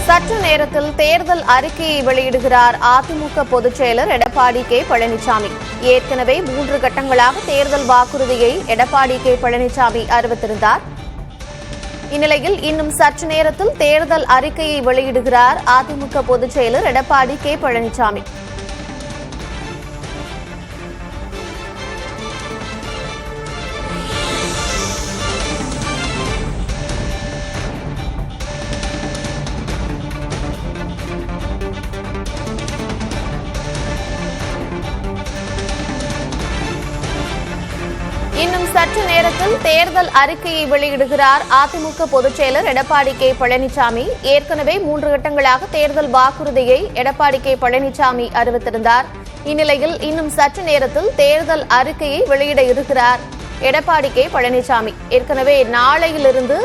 சற்று நேரத்தில் தேர்தல் அறிக்கையை வெளியிடுகிறார் அதிமுக பொதுச் செயலர் எடப்பாடி கே பழனிசாமி. ஏற்கனவே 3 கட்டங்களாக தேர்தல் வாக்குறுதியை எடப்பாடி கே பழனிசாமி அறிவித்திருந்தார். இந்நிலையில் இன்னும் சற்று நேரத்தில் தேர்தல் அறிக்கையை வெளியிடுகிறார் அதிமுக பொதுச் செயலர் எடப்பாடி கே பழனிசாமி. இன்னும் சற்று நேரத்தில் தேர்தல் அறிக்கையை வெளியிடுகிறார் அதிமுக பொதுச் செயலர் எடப்பாடி கே பழனிசாமி. ஏற்கனவே 3 கட்டங்களாக தேர்தல் வாக்குறுதியை எடப்பாடி கே பழனிசாமி அறிவித்திருந்தார். இந்நிலையில் இன்னும் சற்று நேரத்தில் தேர்தல் அறிக்கையை வெளியிட இருக்கிறார் எடப்பாடி கே பழனிசாமி. ஏற்கனவே நாளையிலிருந்து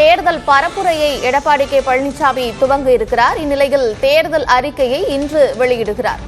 தேர்தல் பரப்புரையை எடப்பாடி கே பழனிசாமி துவங்க இருக்கிறார். இந்நிலையில் தேர்தல் அறிக்கையை இன்று வெளியிடுகிறார்.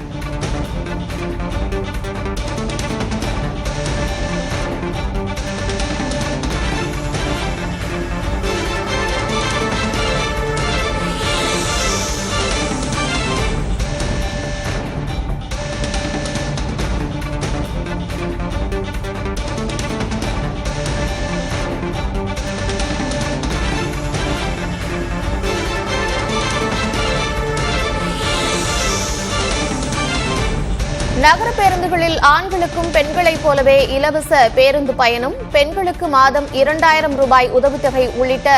நகர பேருந்துகளில் ஆண்களுக்கும் பெண்களைப் போலவே இலவச பேருந்து பயணம், பெண்களுக்கு மாதம் 2000 ரூபாய் உதவித்தொகை உள்ளிட்ட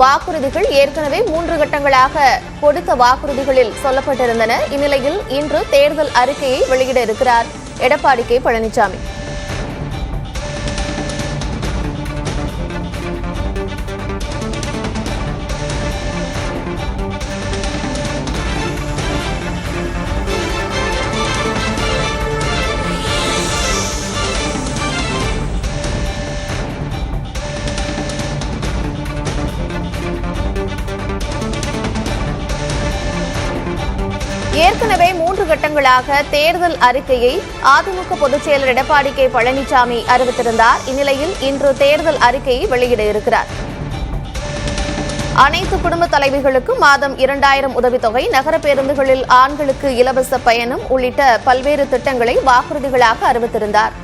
வாக்குறுதிகள் ஏற்கனவே 3 கட்டங்களாக கொடுத்த வாக்குறுதிகளில் சொல்லப்பட்டிருந்தன. இந்நிலையில் இன்று தேர்தல் அறிக்கையை வெளியிட இருக்கிறார் எடப்பாடி கே பழனிசாமி. ஏற்கனவே 3 கட்டங்களாக தேர்தல் அறிக்கையை அதிமுக பொதுச் செயலர் எடப்பாடி கே பழனிசாமி அறிவித்திருந்தார். இந்நிலையில் இன்று தேர்தல் அறிக்கையை வெளியிட இருக்கிறார். அனைத்து குடும்ப தலைவிகளுக்கும் மாதம் 2000 உதவித்தொகை, நகர பேருந்துகளில் ஆண்களுக்கு இலவச பயணம் உள்ளிட்ட பல்வேறு திட்டங்களை வாக்குறுதிகளாக அறிவித்திருந்தார்.